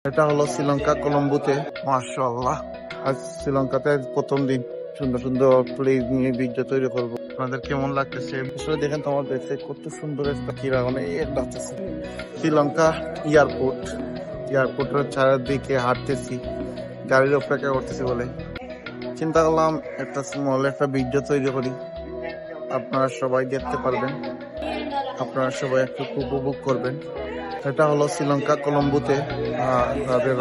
এটা হলো শ্রীলঙ্কা কলম্বোতে। মাশাআল্লাহ, আজ শ্রীলঙ্কাতে প্রথম দিন সুন্দর সুন্দর প্লেস নিয়ে ভিডিও তৈরি করবো। আপনাদের কেমন লাগতেছে আসলে দেখেন তো, আমার দেখতে কত সুন্দর একটা কিরা অনেক লাগতেছে। শ্রীলঙ্কা এয়ারপোর্টের চারিদিকে হাঁটতেছি, গাড়ির অপেক্ষা করতেছি বলে চিন্তা করলাম একটা স্মল একটা ভিডিও তৈরি করি। আপনারা সবাই দেখতে পারবেন, আপনারা সবাই একটু উপভোগ করবেন। এটা হলো শ্রীলঙ্কা কলম্বোতে, তাদের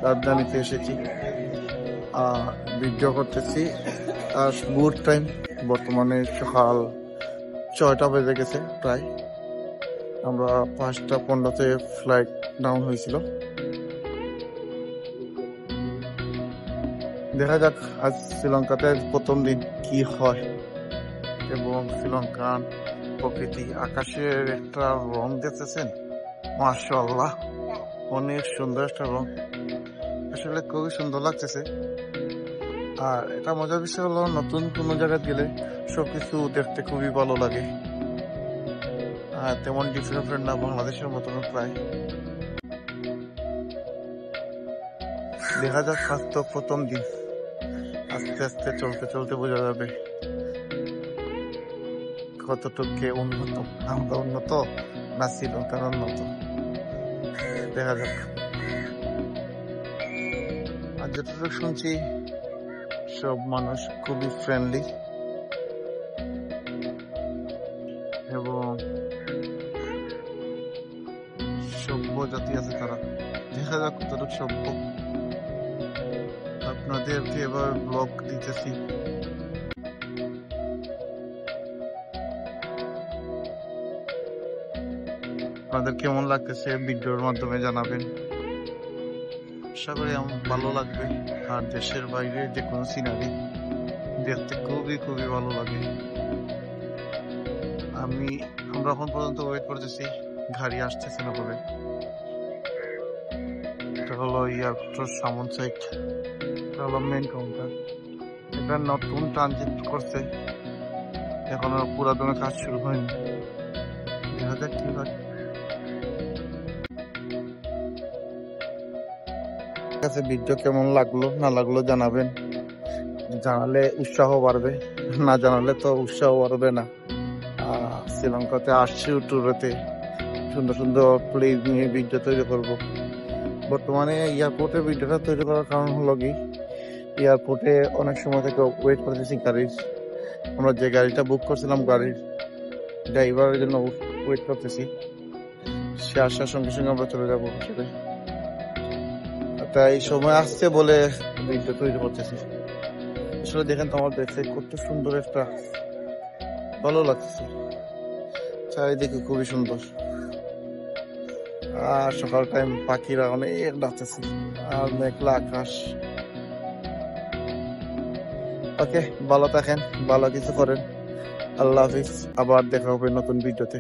রাজধানীতে এসেছি, ভিডিও করতেছি। গুড টাইম, বর্তমানে সকাল 6টা বেজে গেছে প্রায়। আমরা 5টা 15তে ফ্লাইট ডাউন হয়েছিল। দেখা যাক আজ শ্রীলঙ্কাতে প্রথম দিন কি হয়, এবং শ্রীলঙ্কান প্রকৃতি, আকাশের একটা রং দেখতেছেন, মাশাআল্লাহ অনেক সুন্দর একটা রং, আসলে খুবই সুন্দর লাগতেছে। আর এটা মজার বিষয় হলো, নতুন কোনো জায়গায় গেলে সবকিছু দেখতে খুবই ভালো লাগে। আর তেমন ডিফারেন্ট না বাংলাদেশের মতন প্রায়। দেখা যাক, আজ তো প্রথম দিন, আস্তে আস্তে চলতে চলতে বোঝা যাবে কতটুকু উন্নত, আমরা উন্নত না শ্রীলঙ্কার উন্নত। দেখা যাক। আর যতটুকু শুনছি সব মানুষ খুবই ফ্রেন্ডলি এবং সভ্য জাতি আছে তারা। দেখা যাক কতটুকু সভ্য। আপনাদেরকে এবার ব্লগ দিতেছি। আপনাদের কেমন লাগতেছে ভিডিওর মাধ্যমে জানাবেন, আশা করি আমার ভালো লাগবে। আর দেশের বাইরে যে কোনো সিনারি দেখতে খুবই খুবই ভালো লাগে। আমরা এখন পর্যন্ত ওয়েট করতেছি, গাড়ি আসতেছে না বলে। এটা হলো এয়ারপোর্টের সামন সাইড, এটা হলো মেন কাউন্টার। এটা নতুন ট্রানজিট করছে, এখনো পুরাতনের কাজ শুরু হয়নি। দেখা যাক কি হয়। কাছে ভিডিও কেমন লাগলো না লাগলো জানাবেন, জানালে উৎসাহ বাড়বে, না জানালে তো উৎসাহ বাড়বে না। শ্রীলঙ্কাতে আসছি ট্যুরেতে, সুন্দর সুন্দর প্লেস নিয়ে ভিডিও তৈরি করব। বর্তমানে এয়ারপোর্টে ভিডিওটা তৈরি করার কারণ হলো কি, এয়ারপোর্টে অনেক সময় থেকে ওয়েট করতেছি গাড়ির। আমরা যে গাড়িটা বুক করছিলাম, গাড়ির ড্রাইভারের জন্য ওয়েট করতেছি। সে আসার সঙ্গে সঙ্গে আমরা চলে যাবো সেটাই। তাই সময় আসছে বলে ভিডিও তৈরি করতেছি। আসলে দেখেন তো, আমার দেখতে কত সুন্দর একটা ভালো লাগছে, চারিদিকে খুবই সুন্দর। আর সকাল টাইম পাখিরা অনেক ডাকতেছে, আর মেঘলা আকাশ। ওকে, ভালো থাকেন, ভালো কিছু করেন। আল্লাহ হাফিজ, আবার দেখা হবে নতুন ভিডিওতে।